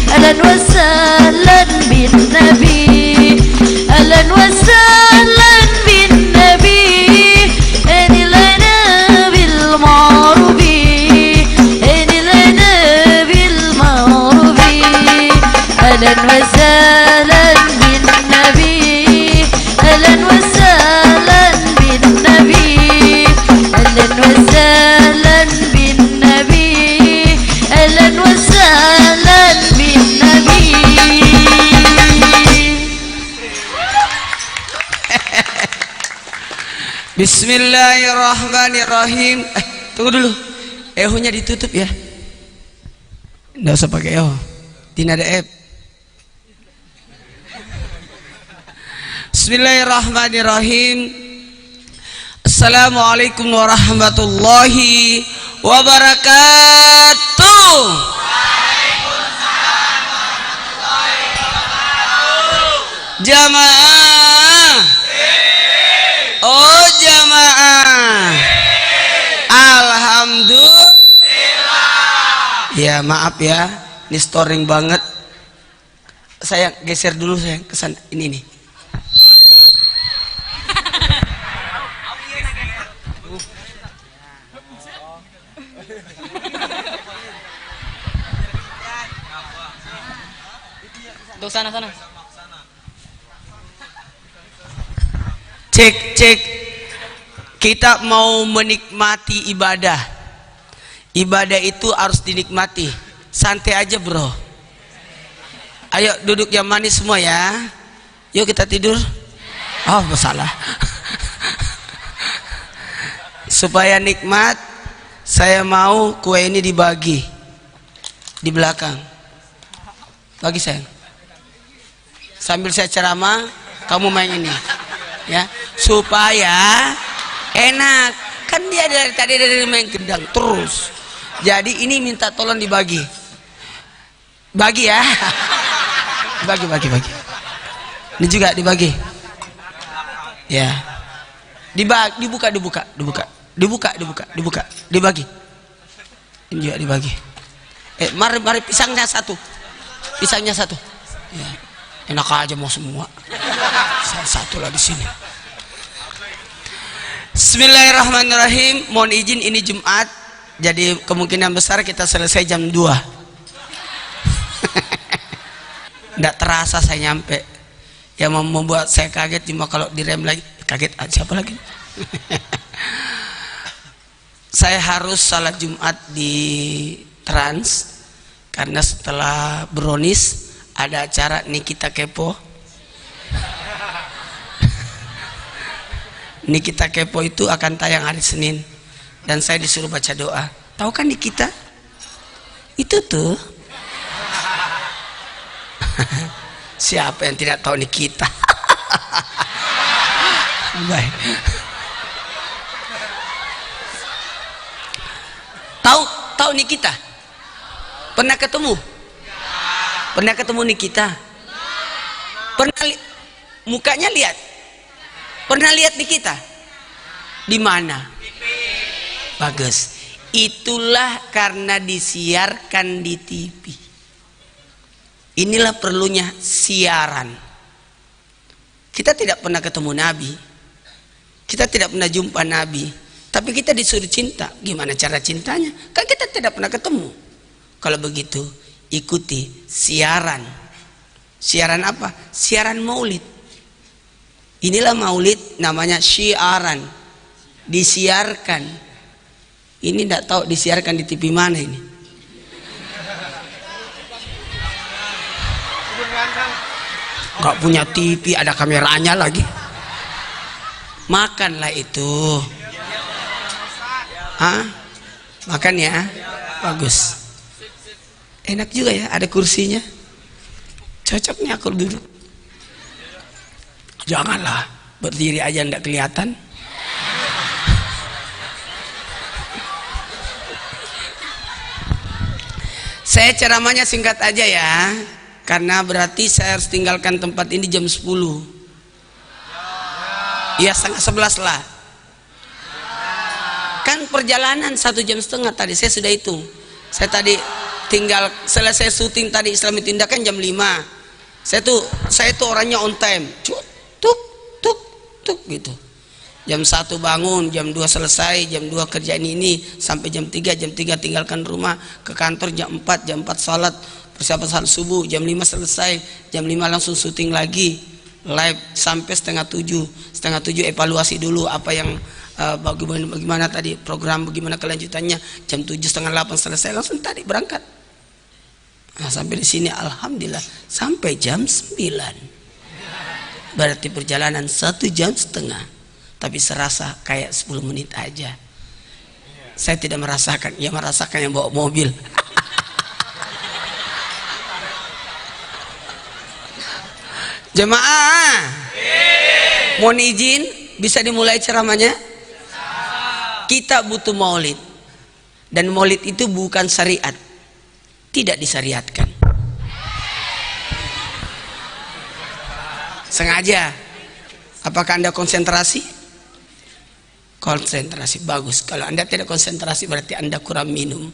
أهلا وسهلا بالنبي أهلا وسهلا بالنبي هني لنا بالمعروف هني لنا بالمعروف أهلا وسهلا بالنبي أهلا وسهلا بالنبي أهلا وسهلا بالنبي أهلا وسهلا بالنبي. Bismillahirrahmanirrahim. Tunggu dulu. Ehonya ditutup ya. Nggak usah pakai eho. Tidak ada app. Bismillahirrahmanirrahim. Assalamualaikum warahmatullahi wabarakatuh. Jamaah. Oh jamaah. Alhamdulillah. Ya maaf ya, ini storing banget. Saya geser dulu saya ke sana. Ini nih. Tuh sana. Cek. Kita mau menikmati ibadah. Ibadah itu harus dinikmati. Santai aja bro. Ayo duduk yang manis semua ya. Yuk kita tidur. Oh salah. Supaya nikmat, saya mau kue ini dibagi di belakang. Bagi sayang. Sambil saya ceramah, kamu main ini, ya, supaya enak. Kan dia dari tadi main gendang terus. Jadi ini minta tolong dibagi, bagi ya, bagi. Ini juga dibagi, ya, dibuka, dibagi. Ini juga dibagi. Mari pisangnya satu. Ya. Enak aja mau semua. Satu lah di sini. Bismillahirrahmanirrahim. Mohon izin ini Jumat, jadi kemungkinan besar kita selesai jam 2. Nggak terasa saya nyampe. Yang membuat saya kaget cuma kalau direm lagi kaget. Siapa lagi? Saya harus salat Jumat di Trans karena setelah Brownies ada acara Nikita Kepo. Nikita Kepo itu akan tayang hari Senin dan saya disuruh baca doa. Tahu kan Nikita? Itu tuh. Siapa yang tidak tahu Nikita? Baik. Tahu Nikita? Pernah ketemu? Pernah ketemu Nikita? Pernah mukanya lihat? Pernah lihat Nikita? Di mana? Bagus. Itulah karena disiarkan di TV. Inilah perlunya siaran. Kita tidak pernah ketemu Nabi. Kita tidak pernah jumpa Nabi. Tapi kita disuruh cinta. Gimana cara cintanya? Kan kita tidak pernah ketemu. Kalau begitu, ikuti siaran. Siaran apa? Siaran maulid. Inilah maulid, namanya syiaran. Disiarkan. Ini tidak tahu disiarkan di TV mana ini. Gak punya TV, ada kameranya lagi. Makanlah itu. Hah? Makan ya. Bagus. Enak juga ya, ada kursinya. Cocok nih aku duduk. Janganlah berdiri aja ndak kelihatan. Saya ceramahnya singkat aja ya, karena berarti saya harus tinggalkan tempat ini jam 10. Ya 10:30 lah. Kan perjalanan 1,5 jam tadi saya sudah hitung. Saya tadi tinggal selesai syuting tadi Islami Tindakan jam 5. Saya tuh orangnya on time. Tuk tuk tuk gitu. Jam 1 bangun, jam 2 selesai, jam 2 kerjain ini sampai jam 3 tinggalkan rumah ke kantor, jam 4 salat, persiapan salat subuh, jam 5 selesai, jam 5 langsung syuting lagi live sampai setengah 7 evaluasi dulu apa yang bagaimana tadi program, bagaimana kelanjutannya, jam 7 setengah 8 selesai langsung tadi berangkat. Nah, sampai di sini alhamdulillah sampai jam 9. Berarti perjalanan 1,5 jam, tapi serasa kayak 10 menit aja. Saya tidak merasakan, ia merasakan yang bawa mobil. Jemaah, mohon izin, bisa dimulai ceramahnya? Kita butuh maulid, dan maulid itu bukan syariat, tidak disyariatkan. Sengaja. Apakah Anda konsentrasi? Konsentrasi, bagus. Kalau Anda tidak konsentrasi berarti Anda kurang minum.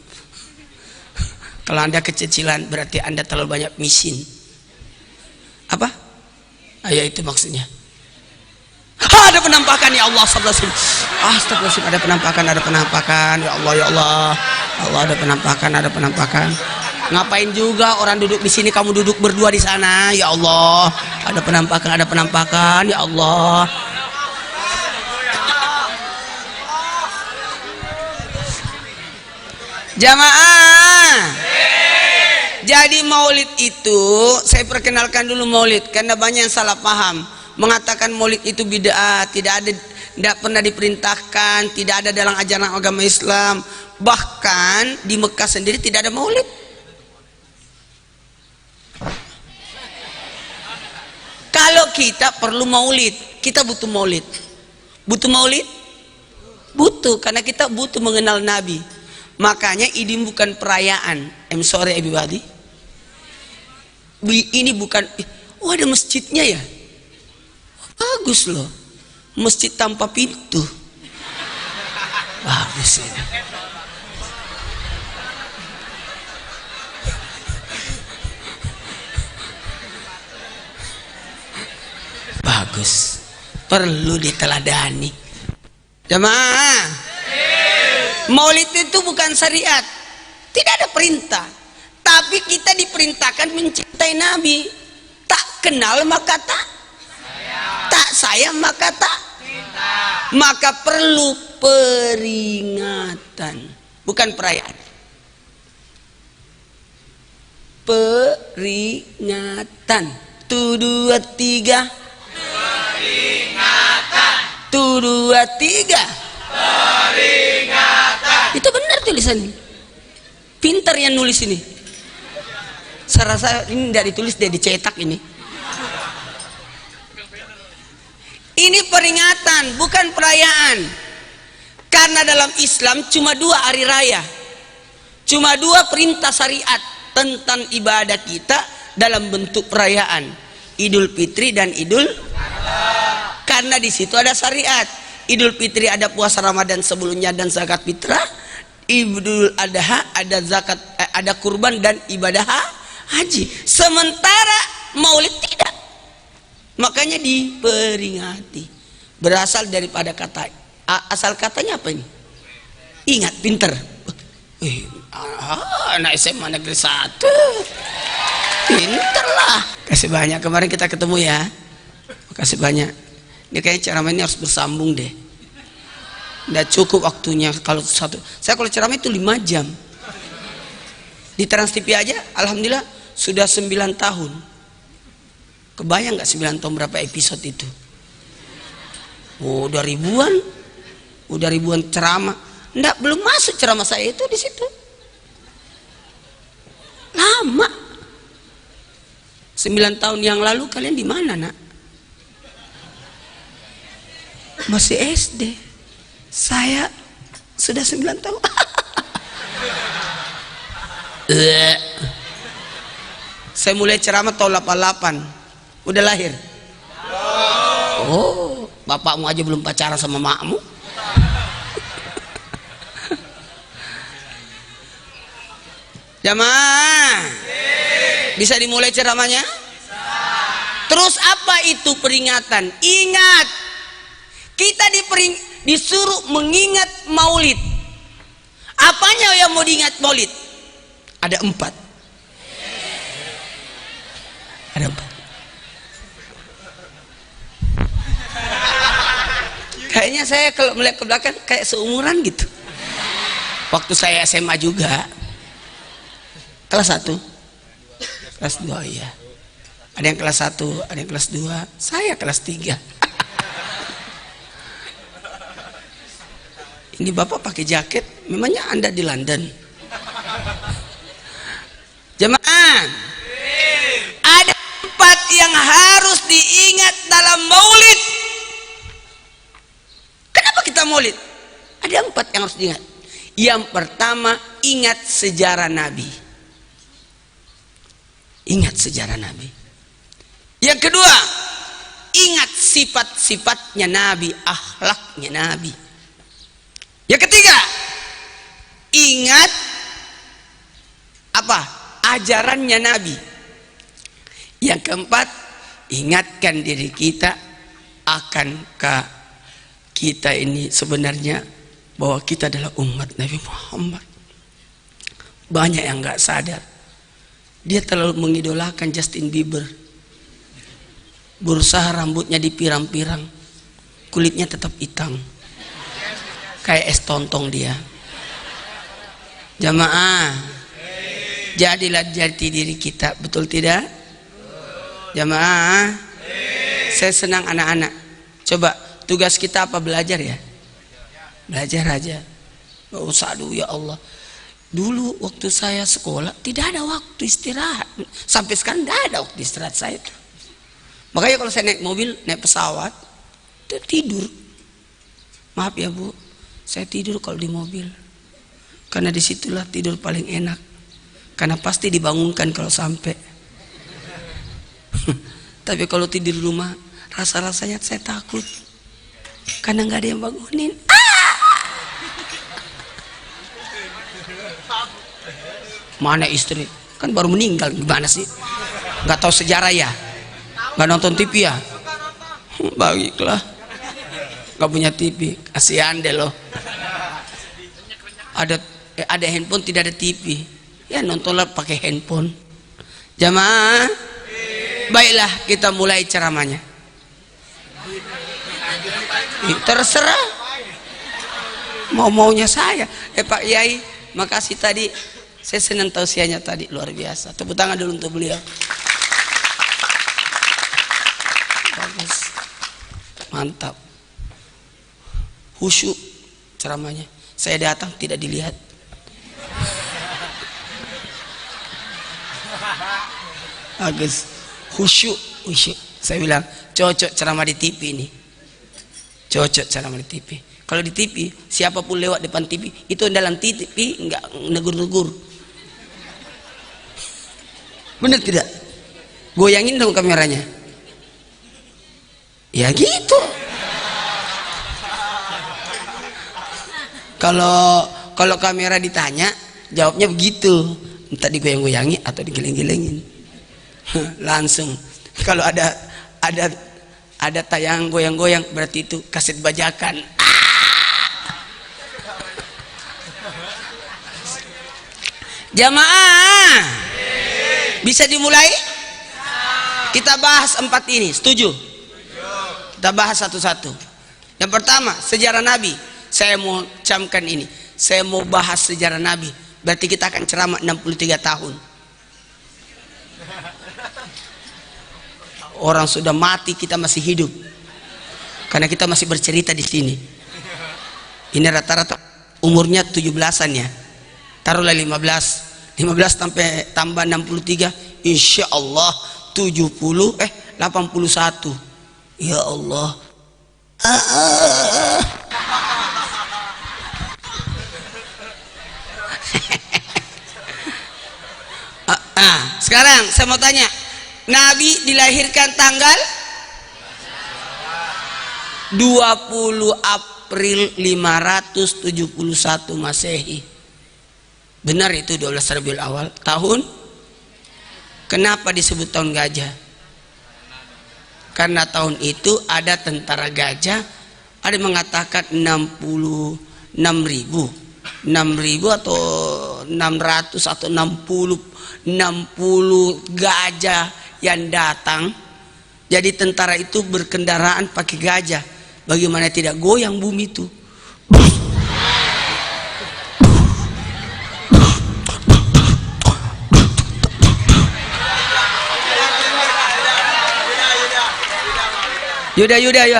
Kalau Anda kecicilan berarti Anda terlalu banyak misin. Apa? Ya itu maksudnya. Ada penampakan ya Allah, astagfirullahaladzim, ada penampakan ya Allah, ya Allah. Allah, ada penampakan. Ngapain juga orang duduk di sini, kamu duduk berdua di sana, ya Allah. Ada penampakan ya Allah. Jamaah, jadi maulid itu saya perkenalkan dulu maulid karena banyak yang salah paham, mengatakan maulid itu bid'ah, tidak pernah diperintahkan, tidak ada dalam ajaran agama Islam. Bahkan di Mekah sendiri tidak ada maulid. Kalau kita perlu maulid, kita butuh maulid. Butuh maulid? Butuh, karena kita butuh mengenal Nabi. Makanya ini bukan perayaan. I'm sorry everybody. Ini bukan, oh ada masjidnya ya? Bagus loh. Masjid tanpa pintu. Bagus ya. Bagus. Perlu diteladani. Jemaah, maulid itu bukan syariat, tidak ada perintah, tapi kita diperintahkan mencintai Nabi. Tak kenal maka tak sayang maka tak cinta. Maka perlu peringatan, bukan perayaan. Peringatan. 1, 2, 3. Peringatan. 1, 2, 3. Peringatan. Itu benar tulisannya. Pintar yang nulis ini. Saya rasa ini tidak ditulis, dia dicetak ini. Ini peringatan, bukan perayaan. Karena dalam Islam cuma 2 hari raya, cuma 2 perintah syariat tentang ibadah kita dalam bentuk perayaan, Idul Fitri dan Idul. Karena di situ ada syariat. Idul Fitri ada puasa Ramadan sebelumnya dan zakat fitrah. Idul Adha ada zakat, ada kurban dan ibadah haji. Sementara Maulid tidak. Makanya diperingati. Berasal daripada kata, asal katanya apa ini? Ingat, pinter. Anak SMA negeri 1. Pinter lah. Kasih banyak, kemarin kita ketemu ya. Kasih banyak. Ini kayaknya ceramah ini harus bersambung deh. Nggak cukup waktunya kalau satu. Saya kalau ceramah itu 5 jam. Di Trans TV aja, alhamdulillah sudah 9 tahun. Kebayang nggak 9 tahun berapa episode itu? Oh, udah ribuan ceramah. Nggak, belum masuk ceramah saya itu di situ. Lama. 9 tahun yang lalu kalian di mana, nak? Masih SD. Saya sudah 9 tahun. Saya mulai ceramah tahun 88. Udah lahir? Oh, bapakmu aja belum pacaran sama makmu. Jamaah, bisa dimulai ceramahnya? Terus apa itu peringatan? Ingat, kita disuruh mengingat maulid. Apanya yang mau diingat maulid? Ada 4. Ada 4. Kayaknya saya kalau melihat ke belakang kayak seumuran gitu. Waktu saya SMA juga. Kelas 1. Kelas 2 ya. Ada yang kelas 1, ada yang kelas 2. Saya kelas 3. Ini Bapak pakai jaket, memangnya Anda di London? Jemaah, ada 4 yang harus diingat dalam maulid. Kenapa kita maulid? Ada 4 yang harus diingat. Yang pertama, ingat sejarah Nabi. Ingat sejarah Nabi. Yang kedua, ingat sifat-sifatnya Nabi, akhlaknya Nabi. Yang ketiga, ingat apa? Ajarannya Nabi. Yang keempat, ingatkan diri kita akankah kita ini sebenarnya bahwa kita adalah umat Nabi Muhammad. Banyak yang nggak sadar. Dia terlalu mengidolakan Justin Bieber. Berusaha rambutnya dipirang-pirang, kulitnya tetap hitam, kayak es tontong dia. Jamaah, jadilah jati diri kita, betul tidak? Jamaah, saya senang anak-anak. Coba tugas kita apa? Belajar ya, belajar aja. Gak usah aduh ya Allah. Dulu waktu saya sekolah tidak ada waktu istirahat. Sampai sekarang tidak ada waktu istirahat saya. Makanya kalau saya naik mobil, naik pesawat, tidur. Maaf ya Bu, saya tidur kalau di mobil. Karena disitulah tidur paling enak. Karena pasti dibangunkan kalau sampai. Tapi kalau tidur di rumah, rasa-rasanya saya takut. Karena nggak ada yang bangunin. Mana istri? Kan baru meninggal, gimana sih? Nggak tahu sejarah ya? Nggak nonton TV ya? Baiklah, nggak punya TV, kasihan deh loh. Ada handphone, tidak ada TV, ya nontonlah pakai handphone. Jamaah, baiklah kita mulai ceramahnya. Terserah, maunya saya. Pak Yai, makasih tadi, saya senang tausiahnya tadi, luar biasa. Tepuk tangan dulu untuk beliau. Bagus, mantap, khusyuk ceramahnya. Saya datang tidak dilihat. Bagus, khusyuk. Saya bilang cocok ceramah di TV ini, cocok ceramah di TV. Kalau di TV, siapapun lewat depan TV, itu dalam TV enggak negur-negur. Benar tidak? Goyangin dong kameranya. Ya gitu. Kalau kamera ditanya, jawabnya begitu. Entah digoyang-goyangi atau digeleng-gelengin. Langsung. Kalau ada tayang goyang-goyang, berarti itu kaset bajakan. Jamaah, bisa dimulai? Kita bahas 4 ini, setuju? Kita bahas satu-satu. Yang pertama, sejarah Nabi. Saya mau camkan ini. Saya mau bahas sejarah Nabi. Berarti kita akan ceramah 63 tahun. Orang sudah mati, kita masih hidup. Karena kita masih bercerita di sini. Ini rata-rata umurnya 17-an ya. Taruhlah 15 sampai tambah 63, insya Allah 81. Ya Allah. Sekarang saya mau tanya, Nabi dilahirkan tanggal 20 April 571 Masehi. Benar itu 12 Rabiul Awal. Tahun, kenapa disebut tahun gajah? Karena tahun itu ada tentara gajah. Ada yang mengatakan 6.000 atau 600 atau 60 gajah yang datang. Jadi tentara itu berkendaraan pakai gajah. Bagaimana tidak goyang bumi itu? Yuda, ayo.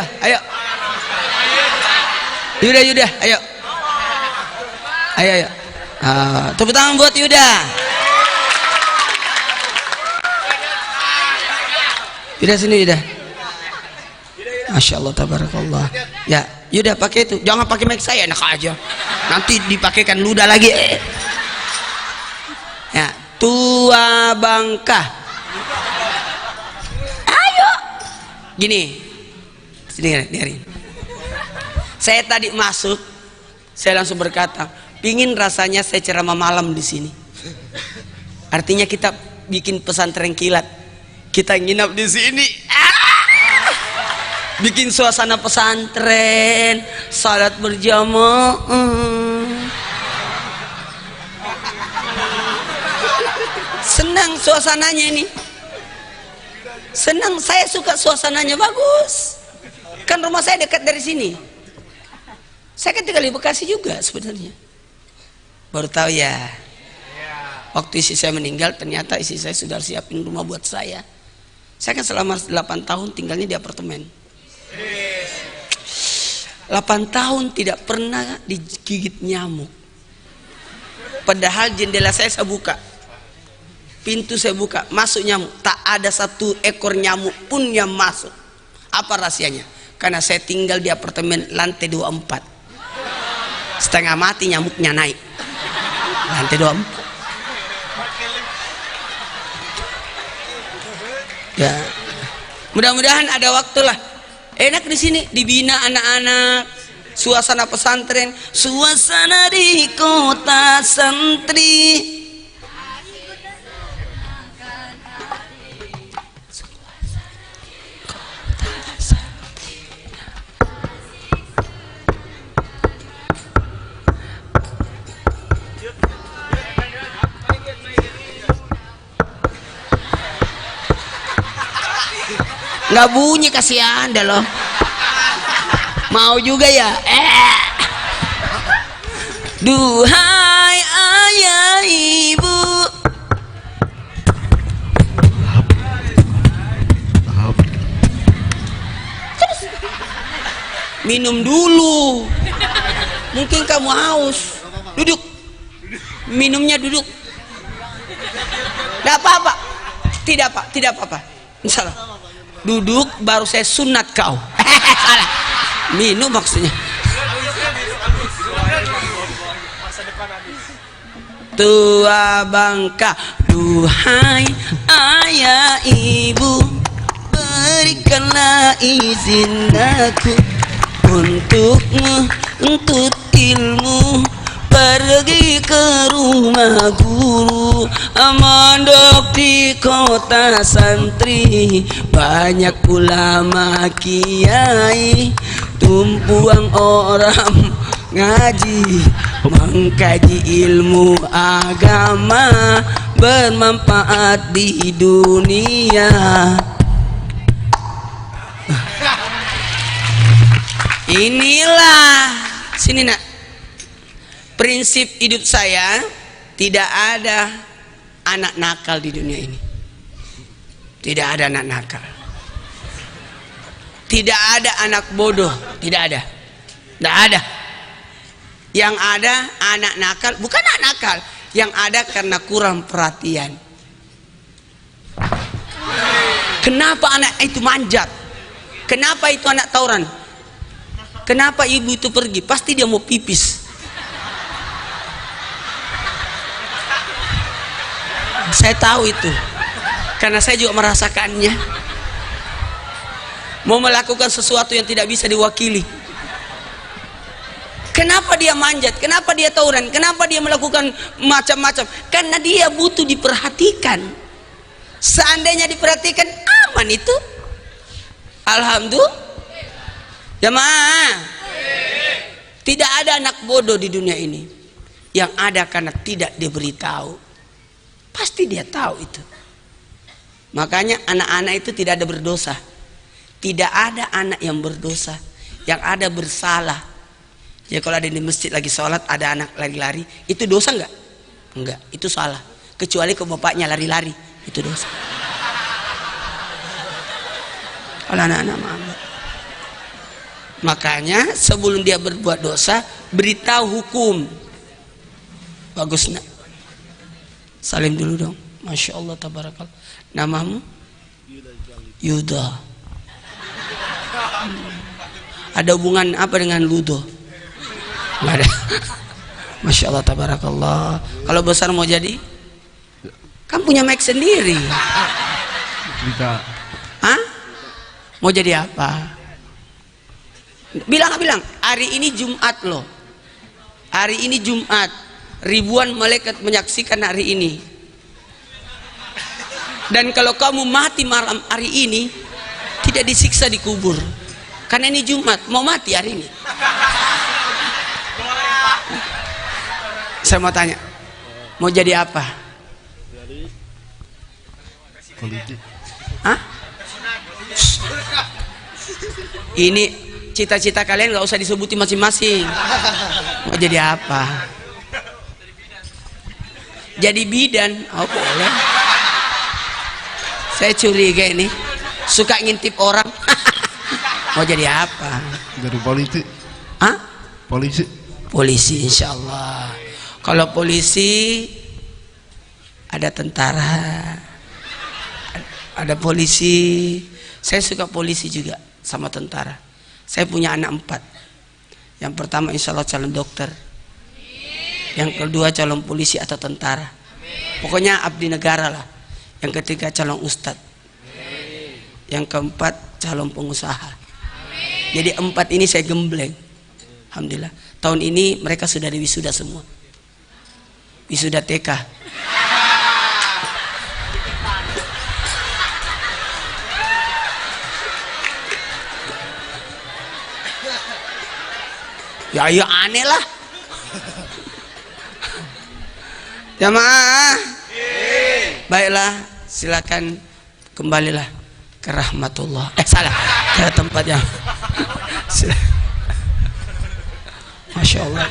Yuda, ayo. Ayo. Tepuk tangan buat Yuda. Yuda sini, Yuda. Masya Allah, tabarakallah. Ya, Yuda pakai itu. Jangan pakai mic saya, enak aja. Nanti dipakaikan ludah lagi. Ya, tua bangka. Ayo. Gini. Sini, dengerin. Saya tadi masuk, saya langsung berkata, pingin rasanya saya ceramah malam di sini. Artinya kita bikin pesantren kilat, kita nginap di sini, bikin suasana pesantren, salat berjamaah. Senang suasananya ini, senang. Saya suka suasananya, bagus. Kan rumah saya dekat dari sini. Saya kan tinggal di Bekasi juga sebenarnya. Baru tahu ya. Waktu istri saya meninggal, ternyata istri saya sudah siapin rumah buat saya. Saya kan selama 8 tahun tinggalnya di apartemen. 8 tahun tidak pernah digigit nyamuk. Padahal jendela saya buka, pintu saya buka, masuk nyamuk. Tak ada satu ekor nyamuk pun yang masuk. Apa rahasianya? Karena saya tinggal di apartemen lantai 24. Setengah mati nyamuknya naik. Lantai 24. Ya. Mudah-mudahan ada waktulah. Enak di sini, dibina anak-anak. Suasana pesantren, suasana di kota santri. Nggak bunyi, kasihan dah loh. Mau juga ya? Duhai ayah ibu, minum dulu. Mungkin kamu haus. Duduk. Minumnya duduk. Tidak apa-apa. Tidak apa-apa. Insyaallah. Duduk baru saya sunat kau. Salah. Minum maksudnya. Tua bangka, duhai ayah ibu, berikanlah izin aku untuk menuntut ilmu, pergi ke rumah guru, mondok di kota santri, banyak ulama kiai, tumpuan orang ngaji, mengkaji ilmu agama, bermanfaat di dunia. Inilah, sini nak, prinsip hidup saya. Tidak ada anak nakal di dunia ini. Tidak ada anak nakal. Tidak ada anak bodoh. Tidak ada. Tidak ada. Yang ada anak nakal, bukan anak nakal, yang ada karena kurang perhatian. Kenapa anak itu manjat? Kenapa itu anak tawuran? Kenapa ibu itu pergi? Pasti dia mau pipis. Saya tahu itu, karena saya juga merasakannya. Mau melakukan sesuatu yang tidak bisa diwakili. Kenapa dia manjat? Kenapa dia tawuran? Kenapa dia melakukan macam-macam? Karena dia butuh diperhatikan. Seandainya diperhatikan, aman itu. Alhamdulillah. Jemaah, tidak ada anak bodoh di dunia ini. Yang ada karena tidak diberitahu. Pasti dia tahu itu. Makanya anak-anak itu tidak ada berdosa. Tidak ada anak yang berdosa. Yang ada bersalah. Ya kalau ada di masjid lagi sholat, ada anak lari-lari, itu dosa enggak? Enggak, itu salah. Kecuali ke bapaknya lari-lari, itu dosa. Kalau anak-anak mama. Makanya sebelum dia berbuat dosa, beritahu hukum. Bagus nak. Salim dulu dong. Masya Allah tabarakallah. Namamu? Yuda. Ada hubungan apa dengan Ludo? Nggak ada. Masya Allah tabarakallah. Kalau besar mau jadi? Kan punya mic sendiri. Hah? Mau jadi apa? Bilang. Hari ini Jumat loh. Hari ini Jumat. Ribuan malaikat menyaksikan hari ini. Dan kalau kamu mati malam hari ini, tidak disiksa di kubur. Karena ini Jumat, mau mati hari ini. Saya mau tanya, mau jadi apa? Politik. Hah? Ini cita-cita kalian nggak usah disebutin masing-masing. Mau jadi apa? Jadi bidan? Oh boleh. Saya curiga ini, suka ngintip orang. Mau jadi apa? Jadi politik. Hah? Polisi. Polisi insya Allah. Kalau polisi ada tentara, ada polisi. Saya suka polisi juga sama tentara. Saya punya anak 4. Yang pertama insya Allah calon dokter. Yang kedua calon polisi atau tentara. Pokoknya abdi negara lah. Yang ketiga calon ustadz. Yang keempat calon pengusaha. Jadi 4 ini saya gembleng. Alhamdulillah. Tahun ini mereka sudah diwisuda semua. Wisuda TK. Ya aneh lah. Jamaah. Baiklah, silakan kembalilah ke rahmatullah. Salah, ke tempatnya. Masya Allah,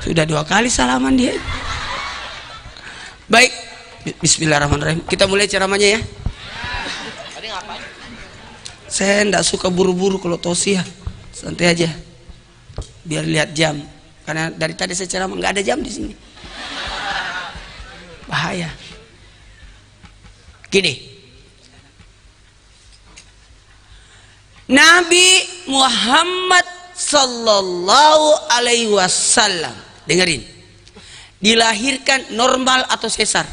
sudah 2 kali salaman dia. Baik, bismillahirrahmanirrahim. Kita mulai ceramahnya ya. Saya tidak suka buru-buru kalau tausiah, santai aja. Biar lihat jam. Karena dari tadi saya ceramah nggak ada jam di sini. Bahaya. Gini. Nabi Muhammad sallallahu alaihi wasallam, dengerin. Dilahirkan normal atau sesar?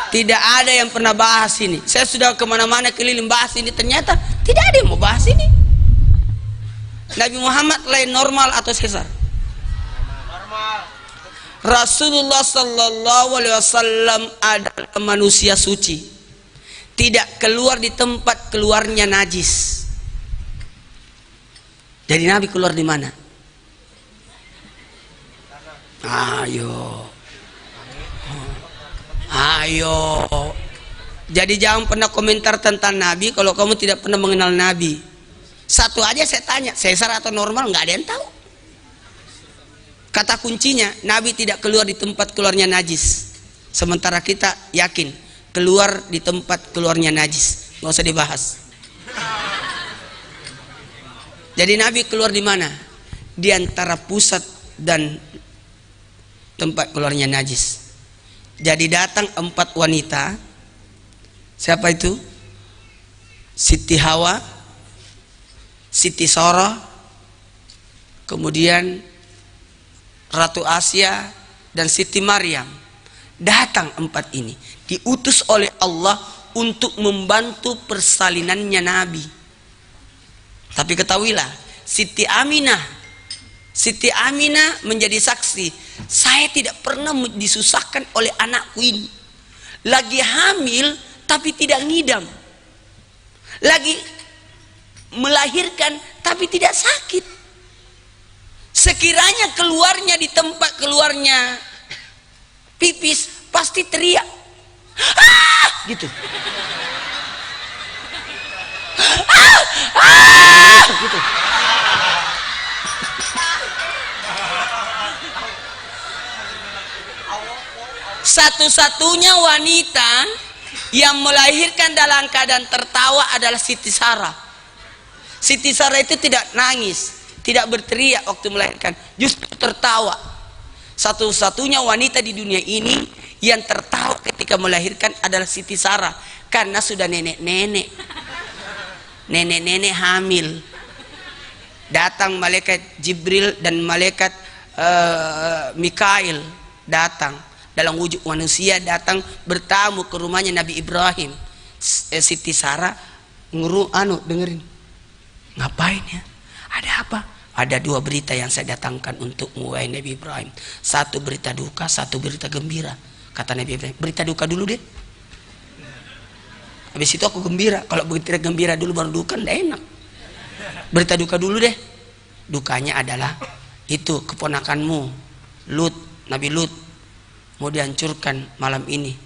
Tidak ada yang pernah bahas ini. Saya sudah kemana-mana keliling bahas ini, ternyata tidak ada yang mau bahas ini. Nabi Muhammad lahir normal atau sesar? Normal. Rasulullah sallallahu alaihi wasallam adalah manusia suci. Tidak keluar di tempat keluarnya najis. Jadi Nabi keluar di mana? Ayo. Jadi jangan pernah komentar tentang Nabi kalau kamu tidak pernah mengenal Nabi. Satu aja saya tanya, sesar atau normal, nggak ada yang tahu. Kata kuncinya, Nabi tidak keluar di tempat keluarnya najis. Sementara kita yakin keluar di tempat keluarnya najis. Nggak usah dibahas. Jadi Nabi keluar di mana? Di antara pusat dan tempat keluarnya najis. Jadi datang 4 wanita. Siapa itu? Siti Hawa, Siti Sora, kemudian Ratu Asia dan Siti Maryam. Datang 4 ini diutus oleh Allah untuk membantu persalinannya Nabi. Tapi ketahuilah, Siti Aminah menjadi saksi. Saya tidak pernah disusahkan oleh anakku ini. Lagi hamil tapi tidak ngidam. Lagi melahirkan tapi tidak sakit. Sekiranya keluarnya di tempat keluarnya pipis, pasti teriak. Ah! Gitu. Ah! Ah! Gitu. Satu-satunya wanita yang melahirkan dalam keadaan tertawa adalah Siti Sarah. Siti Sarah itu tidak nangis, tidak berteriak waktu melahirkan, justru tertawa. Satu-satunya wanita di dunia ini yang tertawa ketika melahirkan adalah Siti Sarah, karena sudah nenek-nenek hamil. Datang malaikat Jibril dan malaikat Mikail datang dalam wujud manusia, datang bertamu ke rumahnya Nabi Ibrahim. Siti Sarah dengerin, ngapain ya? Ada apa? Ada dua berita yang saya datangkan untukmu, wahai Nabi Ibrahim. Satu berita duka, satu berita gembira. Kata Nabi Ibrahim, berita duka dulu deh. Habis itu aku gembira. Kalau berita gembira dulu baru duka, nggak enak. Berita duka dulu deh. Dukanya adalah itu keponakanmu Lut, Nabi Lut, mau dihancurkan malam ini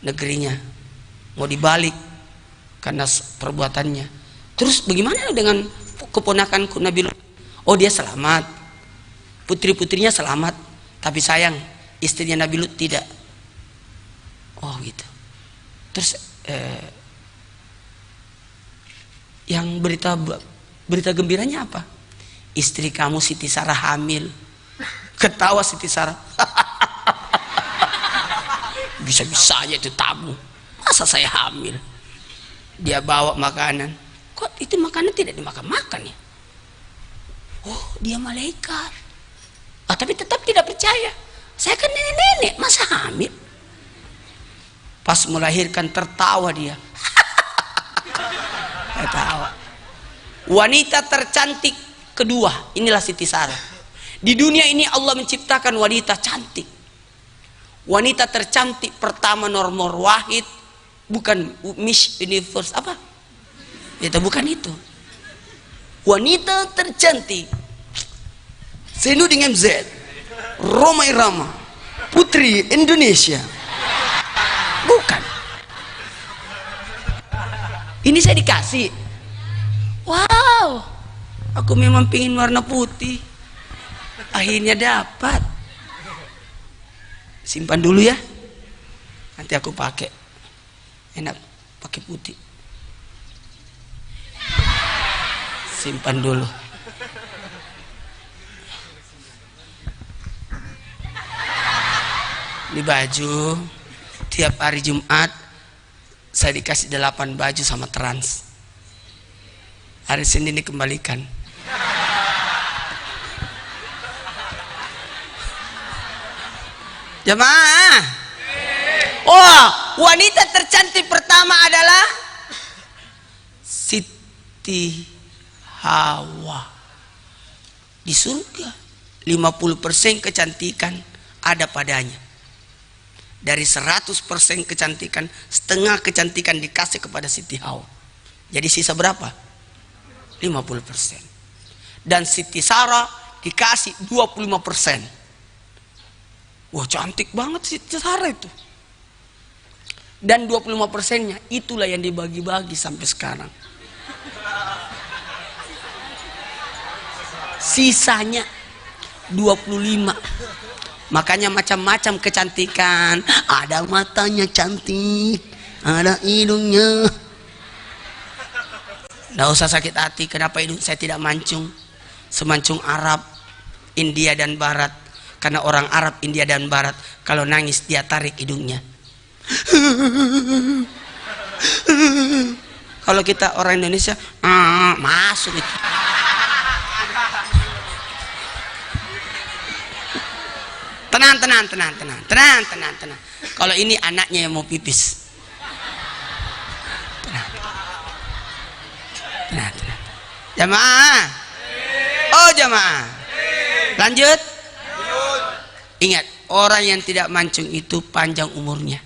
negerinya, mau dibalik karena perbuatannya. Terus bagaimana dengan keponakanku Nabi Lut? Oh, dia selamat, putri-putrinya selamat, tapi sayang istrinya Nabi Lut tidak. Oh gitu. Terus yang berita gembiranya apa? Istri kamu Siti Sarah hamil. Ketawa Siti Sarah. Bisa-bisanya itu tamu. Masa saya hamil? Dia bawa makanan. Kok itu makanan tidak dimakan-makan ya? Oh, dia malaikat. Tapi tetap tidak percaya. Saya kan nenek-nenek, masa hamil? Pas melahirkan tertawa dia. Tertawa. Wanita tercantik kedua, inilah Siti Sarah. Di dunia ini Allah menciptakan wanita cantik. Wanita tercantik pertama nomor wahid, bukan Miss Universe apa? Itu bukan itu. Wanita tercantik Zainuddin MZ, Roma Irama, Putri Indonesia. Bukan. Ini saya dikasih. Wow, aku memang pingin warna putih. Akhirnya dapat. Simpan dulu ya. Nanti aku pakai. Enak pakai putih. Simpan dulu. Ini baju tiap hari Jumat saya dikasih 8 baju sama Trans. Hari Senin dikembalikan. Jemaah. Oh, wanita tercantik pertama adalah Siti Hawa. Di surga 50% kecantikan ada padanya. Dari 100% kecantikan, setengah kecantikan dikasih kepada Siti Hawa. Jadi sisa berapa? 50%. Dan Siti Sarah dikasih 25%. Wah, cantik banget Siti Sarah itu. Dan 25%-nya itulah yang dibagi-bagi sampai sekarang. Sisanya 25. Makanya macam-macam kecantikan. Ada matanya cantik, ada hidungnya. Nggak usah sakit hati. Kenapa hidung saya tidak mancung semancung Arab, India dan Barat? Karena orang Arab, India dan Barat kalau nangis dia tarik hidungnya. Kalau kita orang Indonesia masuk itu. Tenang. Kalau ini anaknya yang mau pipis. Tenang. Jamaah. Oh jamaah. Lanjut. Ingat, orang yang tidak mancung itu panjang umurnya.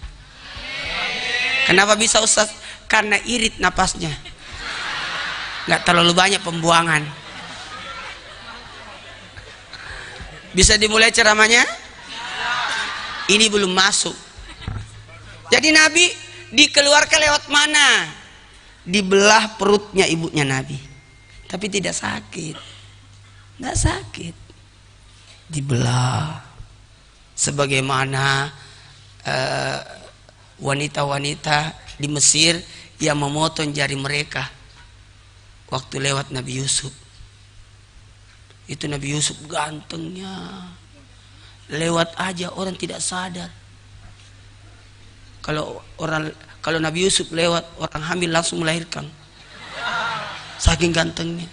Kenapa bisa Ustaz? Karena irit napasnya, nggak terlalu banyak pembuangan. Bisa dimulai ceramahnya? Ini belum masuk. Jadi Nabi dikeluarkan lewat mana? Dibelah perutnya ibunya Nabi, tapi tidak sakit, nggak sakit. Dibelah, sebagaimana wanita-wanita di Mesir yang memotong jari mereka waktu lewat Nabi Yusuf. Itu Nabi Yusuf gantengnya, lewat aja orang tidak sadar. Kalau Nabi Yusuf lewat, orang hamil langsung melahirkan, saking gantengnya.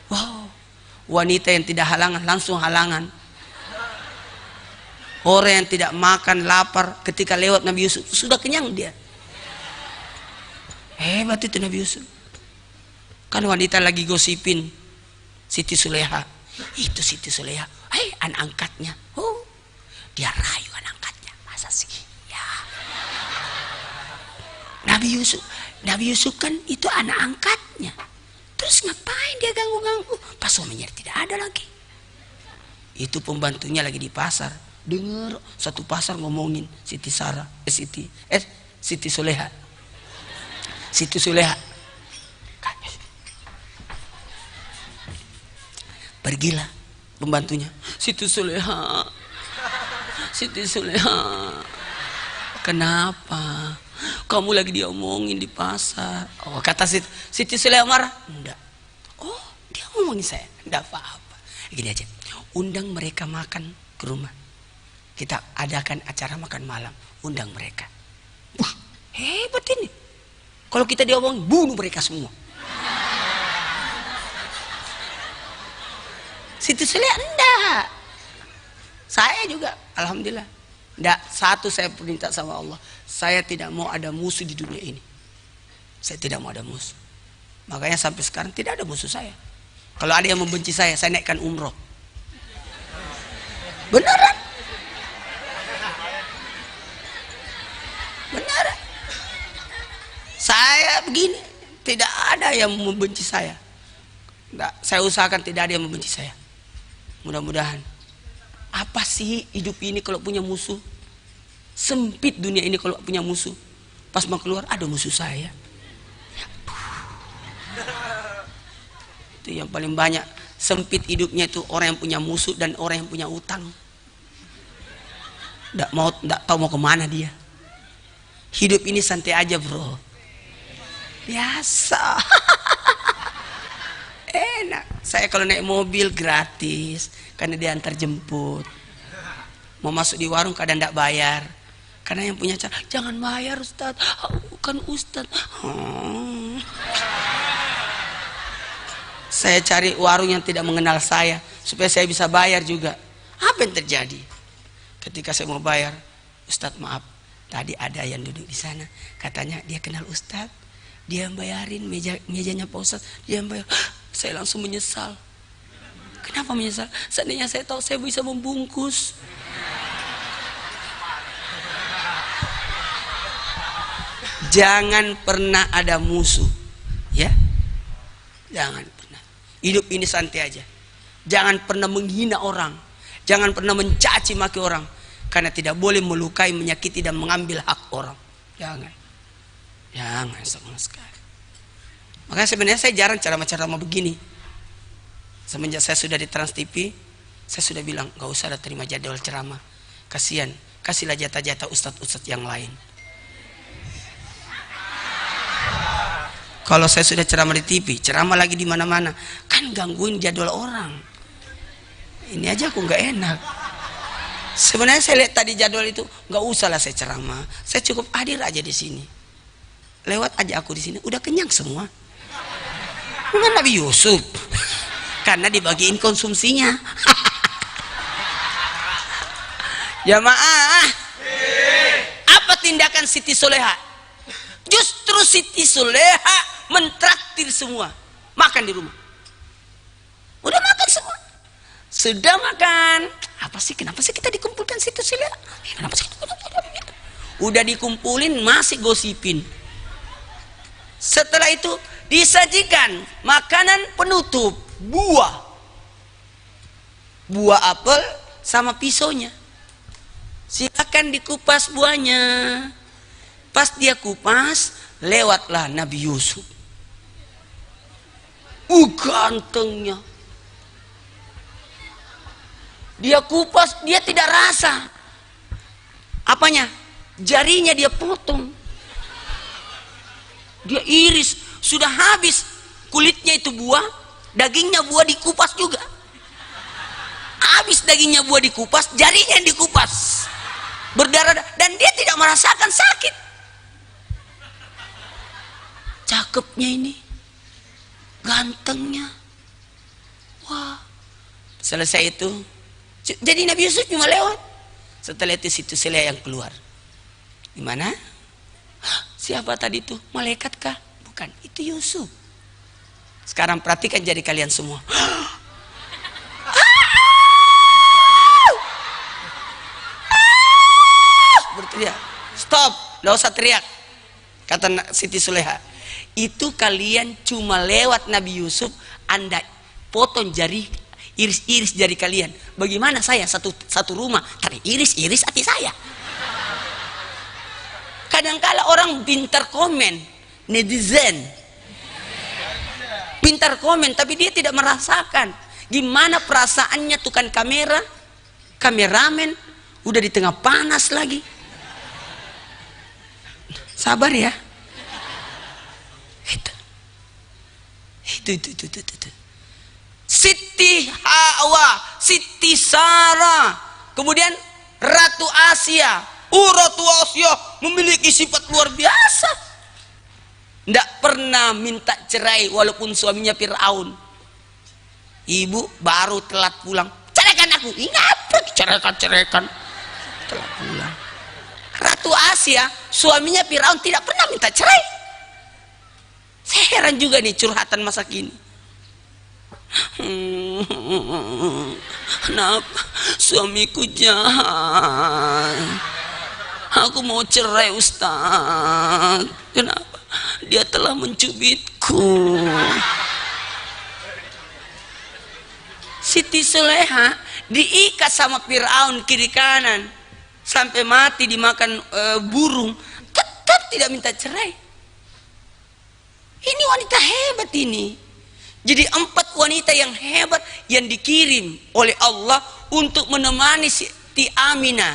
Wow, wanita yang tidak halangan langsung halangan. Orang yang tidak makan lapar ketika lewat Nabi Yusuf sudah kenyang dia. Hebat itu Nabi Yusuf. Kan wanita lagi gosipin Siti Suleha. Itu Siti Suleha, hei anak angkatnya. Oh, dia rayu anak angkatnya. Masa sih? Ya. Nabi Yusuf kan itu anak angkatnya. Terus ngapain dia ganggu-ganggu? Pas suaminya tidak ada lagi. Itu pembantunya lagi di pasar. Dengar satu pasar ngomongin Siti Suleha. Siti Suleha. Pergilah pembantunya. Siti Suleha. Siti Suleha. Kenapa? Kamu lagi diomongin di pasar. Oh, kata Siti Suleha marah. Enggak. Oh, dia ngomongin saya. Enggak apa-apa. Gini aja. Undang mereka makan ke rumah. Kita adakan acara makan malam, undang mereka. Wah, hebat ini. Kalau kita diomongin, bunuh mereka semua. Siti Suleha enggak. Saya juga, alhamdulillah. Enggak, satu saya perintah sama Allah. Saya tidak mau ada musuh di dunia ini. Saya tidak mau ada musuh. Makanya sampai sekarang tidak ada musuh saya. Kalau ada yang membenci saya naikkan umroh. Beneran. Benar. Saya begini, tidak ada yang membenci saya. Enggak, saya usahakan tidak ada yang membenci saya. Mudah-mudahan. Apa sih hidup ini kalau punya musuh? Sempit dunia ini kalau punya musuh. Pas mau keluar ada musuh saya. Itu yang paling banyak. Sempit hidupnya itu orang yang punya musuh dan orang yang punya utang. Enggak tahu mau kemana dia. Hidup ini santai aja bro. Biasa. Enak. Saya kalau naik mobil gratis karena dia antar jemput. Mau masuk di warung kadang tidak bayar. Karena yang punya cara, jangan bayar Ustadz. Bukan Ustadz. Saya cari warung yang tidak mengenal saya supaya saya bisa bayar juga. Apa yang terjadi? Ketika saya mau bayar, Ustadz maaf, tadi ada yang duduk di sana, katanya dia kenal Ustadz, dia yang bayarin mejanya Pak Ustadz, dia yang bayar. Saya langsung menyesal. Kenapa menyesal? Seandainya saya tahu saya bisa membungkus. Jangan pernah ada musuh, ya. Jangan pernah. Hidup ini santai aja. Jangan pernah menghina orang. Jangan pernah mencaci maki orang. Karena tidak boleh melukai, menyakiti dan mengambil hak orang. Jangan. Jangan sama sekali. Makanya sebenarnya saya jarang ceramah-ceramah begini. Semenjak saya sudah di Trans TV, saya sudah bilang gak usah ada terima jadwal ceramah. Kasihan, kasihlah jatah-jatah ustadz-ustadz yang lain. Kalau saya sudah ceramah di TV, ceramah lagi di mana-mana, kan gangguin jadwal orang. Ini aja aku nggak enak. Sebenarnya saya lihat tadi jadwal itu, nggak usah lah saya ceramah. Saya cukup hadir aja di sini. Lewat aja aku di sini, udah kenyang semua. Bukan Nabi Yusuf, karena dibagiin konsumsinya. Jamaah, apa tindakan Siti Suleha? Justru Siti Suleha mentraktir semua. makan di rumah. Udah makan semua. Sudah makan. Apa sih, kenapa sih kita dikumpulkan situ sih? Kenapa sih? Udah dikumpulin masih gosipin. Setelah itu disajikan makanan penutup, buah apel sama pisaunya. Silakan dikupas buahnya. Pas dia kupas, lewatlah Nabi Yusuf. Gantengnya. Dia kupas, dia tidak rasa. Apanya? Jarinya dia potong. Dia iris, sudah habis kulitnya itu buah, dagingnya buah dikupas juga. Habis dagingnya buah dikupas, jarinya yang dikupas. Berdarah dan dia tidak merasakan sakit. Cakepnya ini. Gantengnya. Wah. Selesai itu, jadi Nabi Yusuf cuma lewat. Setelah itu situ Selea yang keluar. Di mana? Siapa tadi itu? Malaikat kah? Bukan, itu Yusuf. Sekarang perhatikan jadi kalian semua. Berteriak. Stop, gak usah teriak. Kata Siti Suleha. Itu kalian cuma lewat Nabi Yusuf, Anda potong jari, iris-iris jari kalian. Bagaimana saya satu rumah, tapi iris-iris hati saya. Kadangkala orang pintar komen, netizen pintar komen, tapi dia tidak merasakan gimana perasaannya tukang kamera, kameramen, udah di tengah panas lagi. Sabar ya. Itu. Siti Hawa, Siti Sarah, kemudian Ratu Asia. Ratu Asia memiliki sifat luar biasa. Tidak pernah minta cerai walaupun suaminya Fir'aun. Ibu baru telat pulang, ceraikan aku. Ingat, ceraikan. Telat pulang. Ratu Asia, suaminya Fir'aun tidak pernah minta cerai. Saya heran juga nih curhatan masa kini. Kenapa suamiku jahat? Aku mau cerai, Ustaz. Kenapa? Dia telah mencubitku. Siti Suleha diikat sama Fir'aun kiri kanan sampai mati dimakan burung, tetap tidak minta cerai. Ini wanita hebat ini. Jadi 4 wanita yang hebat yang dikirim oleh Allah untuk menemani Siti Aminah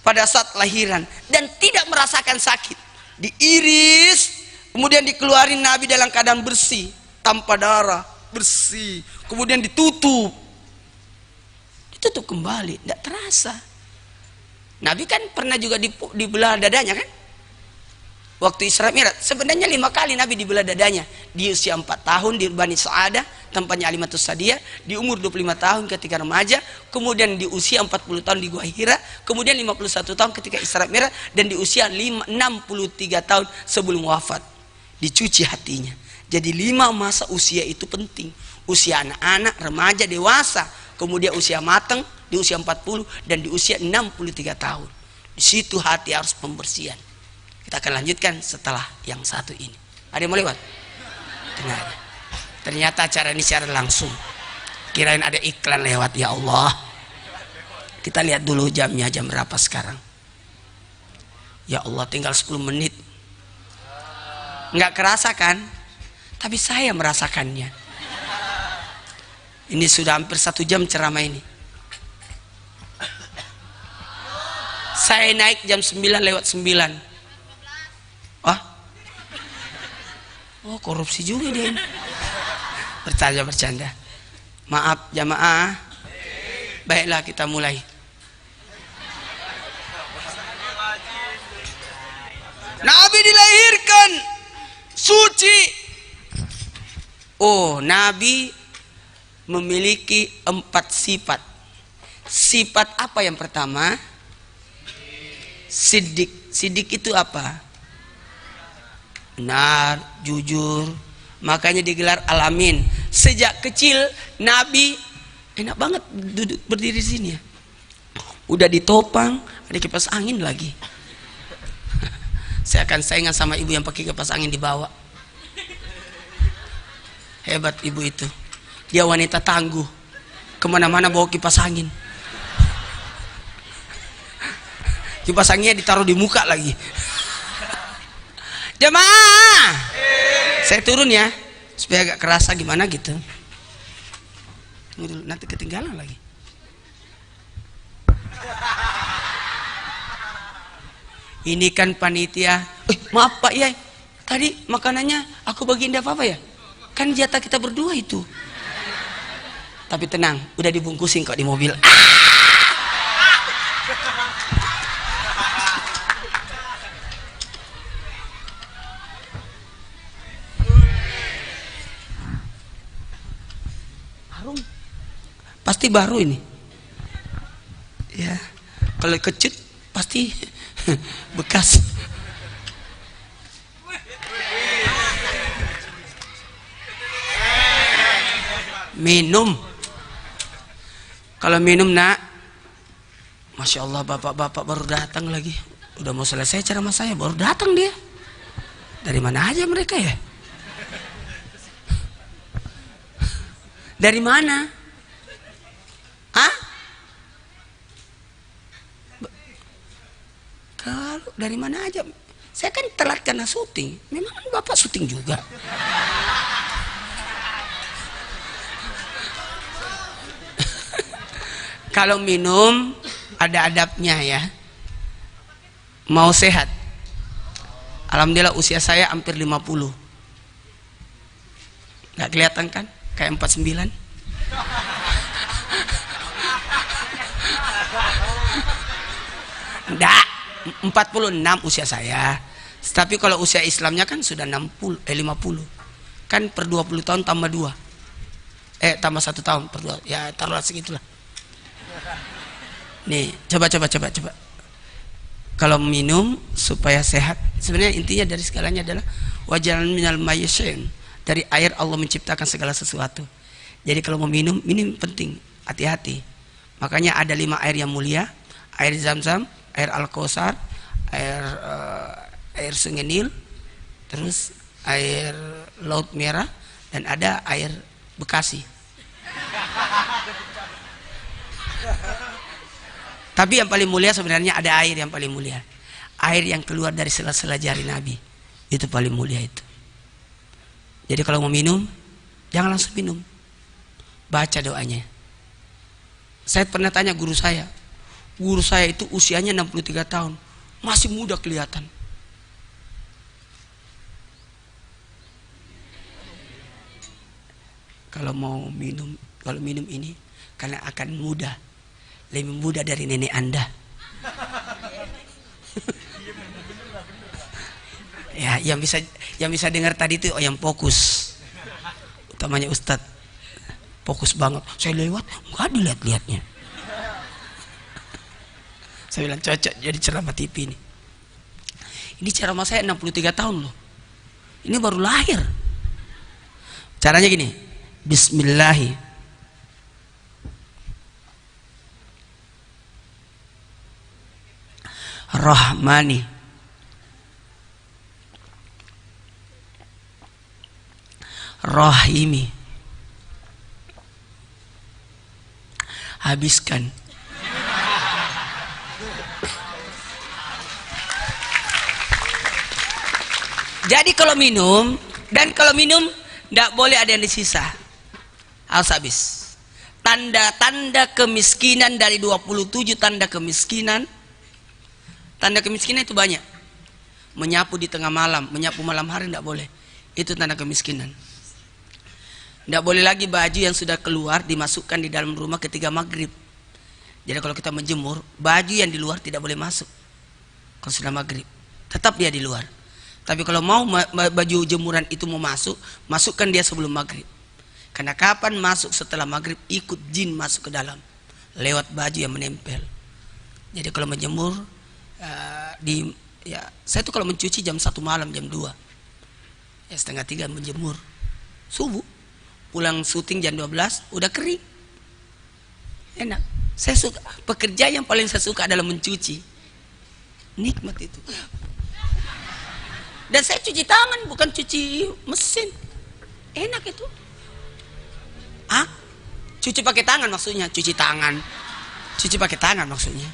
pada saat lahiran dan tidak merasakan sakit. Diiris, kemudian dikeluarin Nabi dalam keadaan bersih, tanpa darah, bersih. Kemudian ditutup kembali, tidak terasa. Nabi kan pernah juga dibelah dadanya kan? Waktu Isra Mi'raj, sebenarnya 5 kali Nabi dibelah dadanya. Di usia 4 tahun di Bani Sa'adah, tempatnya Alimatus Sadiyah. Di umur 25 tahun ketika remaja. Kemudian di usia 40 tahun di Gua Hira. Kemudian 51 tahun ketika Isra Mi'raj. Dan di usia 63 tahun sebelum wafat. Dicuci hatinya. Jadi 5 masa usia itu penting. Usia anak-anak, remaja, dewasa. Kemudian usia matang di usia 40 dan di usia 63 tahun. Di situ hati harus pembersihan. Kita akan lanjutkan setelah yang satu ini. Ada yang mau lewat? Ternyata acara ini secara langsung. Kirain ada iklan lewat, ya Allah. Kita lihat dulu jamnya, jam berapa sekarang. Ya Allah, tinggal 10 menit. Nggak kerasa kan? Tapi saya merasakannya. Ini sudah hampir 1 jam ceramah ini. Saya naik jam 9 lewat 9. Oh, korupsi juga dia ini. Bercanda. Maaf jamaah. Baiklah, kita mulai. Nabi dilahirkan suci. Oh, Nabi memiliki 4 sifat. Sifat apa yang pertama? Siddiq. Siddiq itu apa? Benar, jujur, Makanya digelar Al-Amin. Sejak kecil Nabi enak banget duduk berdiri di sini ya. Udah ditopang, ada kipas angin lagi. Saya akan saingan sama ibu yang pakai kipas angin di bawah. Hebat ibu itu. Dia wanita tangguh. Kemana-mana bawa kipas angin. Kipas anginnya ditaruh di muka lagi. Jemaah, saya turun ya, supaya agak kerasa gimana gitu. Tunggu dulu, nanti ketinggalan lagi. Ini kan panitia. Maaf Pak Yai, tadi makanannya aku bagiin dia apa ya? Kan jatah kita berdua itu. Tapi tenang, udah dibungkusin kok di mobil. Harum. Pasti baru ini. Ya, kalau kecut pasti bekas. Minum. Kalau minum nak, Masya Allah, bapak-bapak baru datang lagi. Udah mau selesai ceramah saya, baru datang dia. Dari mana aja mereka ya? Dari mana? Hah? Kalau dari mana aja? Saya kan telat karena syuting. Memang kan bapak syuting juga. Kalau minum ada adabnya ya. Mau sehat. Alhamdulillah usia saya hampir 50. Nggak kelihatan kan? Kayak 49. Enggak, 46 usia saya. Tapi kalau usia Islamnya kan sudah 50. Kan per 20 tahun tambah 2. Tambah 1 tahun per 2. Ya taruhlah segitulah. Nih, coba. Kalau minum supaya sehat, sebenarnya intinya dari segalanya adalah wajalan minal mayyi'in. Dari air Allah menciptakan segala sesuatu. Jadi kalau mau minum, minum penting, hati-hati. Makanya ada 5 air yang mulia: air Zam-Zam, air Al-Kausar, air Sungai Nil, terus air Laut Merah, dan ada air Bekasi. Tapi yang paling mulia sebenarnya ada air yang paling mulia. Air yang keluar dari sela-sela jari Nabi. Itu paling mulia itu. Jadi kalau mau minum, jangan langsung minum. Baca doanya. Saya pernah tanya guru saya. Guru saya itu usianya 63 tahun. Masih muda kelihatan. Kalau minum ini, karena akan muda. Lebih muda dari nenek Anda. Ya, yang bisa dengar tadi itu yang fokus. Utamanya Ustadz. Fokus banget. Saya lewat, enggak dilihat-lihatnya. Saya bilang cocok jadi ceramah TV ini. Ini ceramah saya 63 tahun loh. Ini baru lahir. Caranya gini. Bismillahirrahmanirrahim. Rahmani Rahimi. Habiskan. Jadi kalau minum tidak boleh ada yang disisa, harus habis. Tanda-tanda kemiskinan dari 27 tanda kemiskinan. Tanda kemiskinan itu banyak. Menyapu di tengah malam, menyapu malam hari tidak boleh. Itu tanda kemiskinan. Tidak boleh lagi baju yang sudah keluar dimasukkan di dalam rumah ketika maghrib. Jadi kalau kita menjemur, baju yang di luar tidak boleh masuk. Kalau sudah maghrib, tetap dia di luar. Tapi kalau mau baju jemuran itu mau masuk, masukkan dia sebelum maghrib. Karena kapan masuk setelah maghrib, ikut jin masuk ke dalam. Lewat baju yang menempel. Jadi kalau menjemur, saya tuh kalau mencuci jam 1 malam, jam 2 ya 2:30 menjemur. subuh, pulang syuting jam 12 udah kering, enak. Saya suka, pekerjaan yang paling saya suka adalah mencuci, nikmat itu. Dan saya cuci tangan, bukan cuci mesin, enak itu. Ah, cuci pakai tangan maksudnya, cuci pakai tangan maksudnya,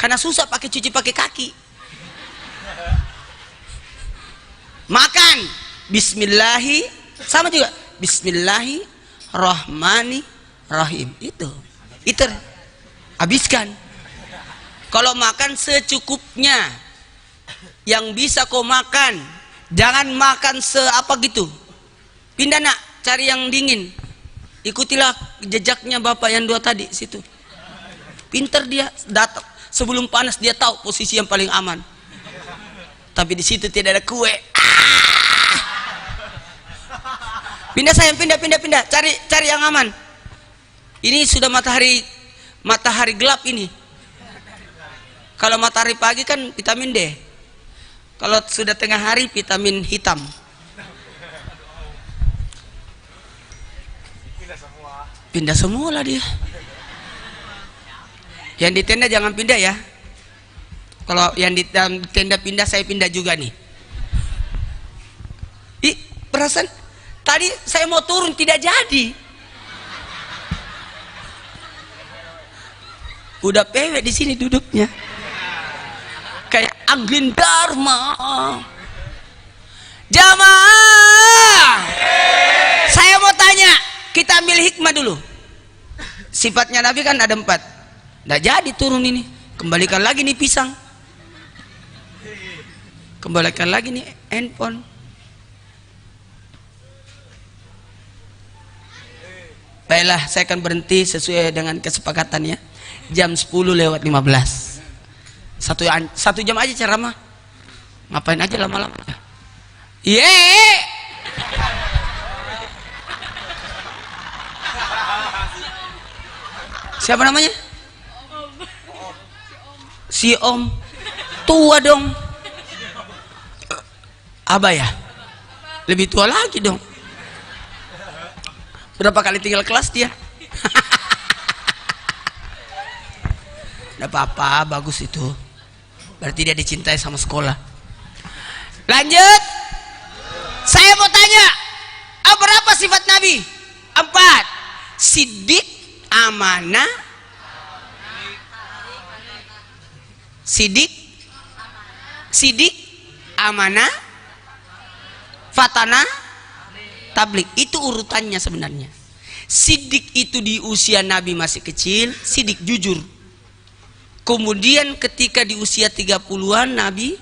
karena susah pakai cuci pakai kaki. Makan bismillahi, sama juga bismillahirrahmanirrahim, itu habiskan. Kalau makan secukupnya yang bisa kau makan, jangan makan seapa gitu. Pindah nak, cari yang dingin, ikutilah jejaknya bapak yang 2 tadi situ. Pinter dia, datang sebelum panas dia tahu posisi yang paling aman. Tapi di situ tidak ada kue. Pindah sayang, pindah, cari yang aman. Ini sudah matahari gelap ini. Kalau matahari pagi kan vitamin D. Kalau sudah tengah hari vitamin hitam. Pindah semua lah dia. Yang di tenda jangan pindah ya. Kalau yang di dalam tenda pindah, saya pindah juga nih. Perasaan tadi saya mau turun tidak jadi. Udah pewek di sini duduknya. Kayak angin dharma. Jamaah, saya mau tanya, kita ambil hikmah dulu. Sifatnya Nabi kan ada 4. Nggak jadi turun ini. Kembalikan lagi nih pisang. Kembalikan lagi nih handphone. Baiklah, saya akan berhenti sesuai dengan kesepakatannya. Jam 10:15. Satu jam aja ceramah. Ngapain aja lama-lama? Siapa namanya? Si Om. Tua dong. Abah ya? Lebih tua lagi dong. Berapa kali tinggal kelas dia? Tidak apa-apa, bagus itu. Berarti dia dicintai sama sekolah. Lanjut. Saya mau tanya, berapa sifat Nabi? 4. Siddiq, amanah. Siddiq, amanah, fatana, tablik. Itu urutannya sebenarnya. Siddiq itu di usia Nabi masih kecil, siddiq jujur. Kemudian ketika di usia 30-an Nabi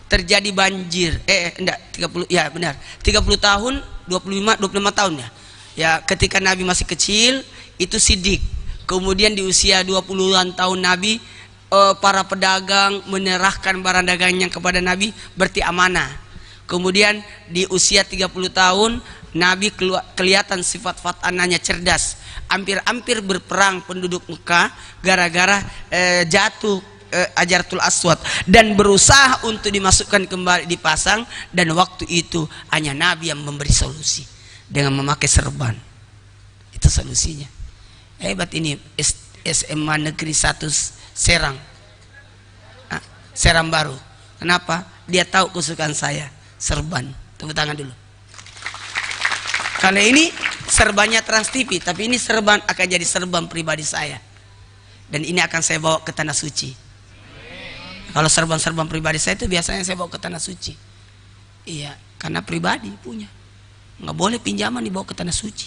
terjadi banjir. 30, ya benar. 30 tahun, 25 tahun ya. Ya, ketika Nabi masih kecil itu siddiq. Kemudian di usia 20-an tahun Nabi, para pedagang menyerahkan barang dagangnya kepada Nabi, berarti amanah. Kemudian di usia 30 tahun Nabi kelihatan sifat fatananya cerdas. Hampir berperang penduduk Mekah gara-gara jatuh Hajarul Aswad dan berusaha untuk dimasukkan kembali, dipasang, dan waktu itu hanya Nabi yang memberi solusi dengan memakai serban. Itu solusinya. Hebat ini SMA Negeri 1 Serang. Serang Baru. Kenapa? Dia tahu kesukaan saya, serban. Tepuk tangan dulu. Karena ini serbannya Trans TV, tapi ini serban akan jadi serban pribadi saya. Dan ini akan saya bawa ke Tanah Suci. Kalau serban-serban pribadi saya itu biasanya saya bawa ke Tanah Suci. Iya, karena pribadi punya. Nggak boleh pinjaman dibawa ke Tanah Suci.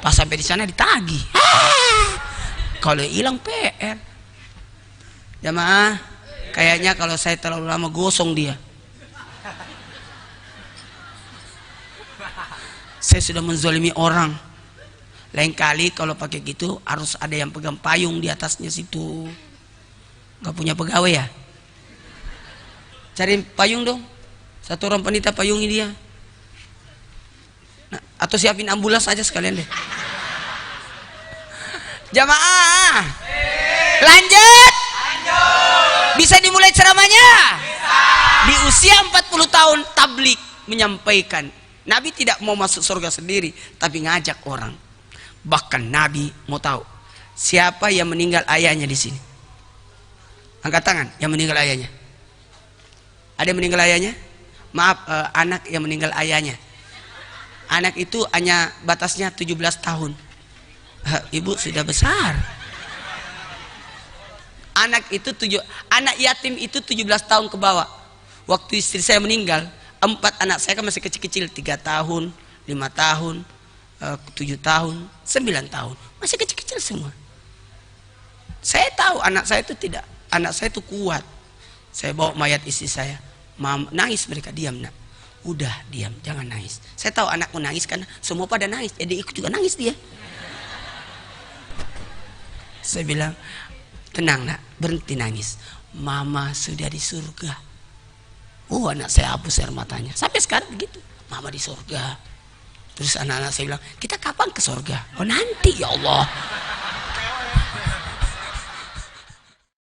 Pas sampai di sana ditagih. Kalau hilang PR. Jamaah, kayaknya kalau saya terlalu lama gosong dia. Saya sudah menzolimi orang. Lain kali kalau pakai gitu harus ada yang pegang payung di atasnya situ. Gak punya pegawai ya? Cari payung dong. Satu orang panitia payungi dia. Nah, atau siapin ambulans aja sekalian deh. Jamaah, lanjut. Bisa dimulai ceramahnya? Bisa. Di usia 40 tahun tablik menyampaikan Nabi tidak mau masuk surga sendiri, tapi ngajak orang. Bahkan Nabi mau tahu siapa yang meninggal ayahnya di sini. Angkat tangan yang meninggal ayahnya. Ada yang meninggal ayahnya? Maaf, anak yang meninggal ayahnya. Anak itu hanya batasnya 17 tahun. Ibu sudah besar. Anak yatim itu 17 tahun ke bawah. Waktu istri saya meninggal, 4 anak saya kan masih kecil-kecil, 3 tahun, 5 tahun, 7 tahun, 9 tahun, masih kecil-kecil semua. Saya tahu anak saya itu tidak, anak saya itu kuat. Saya bawa mayat istri saya, nangis mereka, diam nak, udah diam, jangan nangis. Saya tahu anakku nangis karena semua pada nangis, jadi ikut juga nangis dia. Saya bilang, tenang nak, berhenti nangis, mama sudah di surga. Oh, anak saya hapus air matanya. Sampai sekarang begitu. Mama di surga. Terus anak-anak saya bilang, kita kapan ke surga? Oh nanti ya Allah.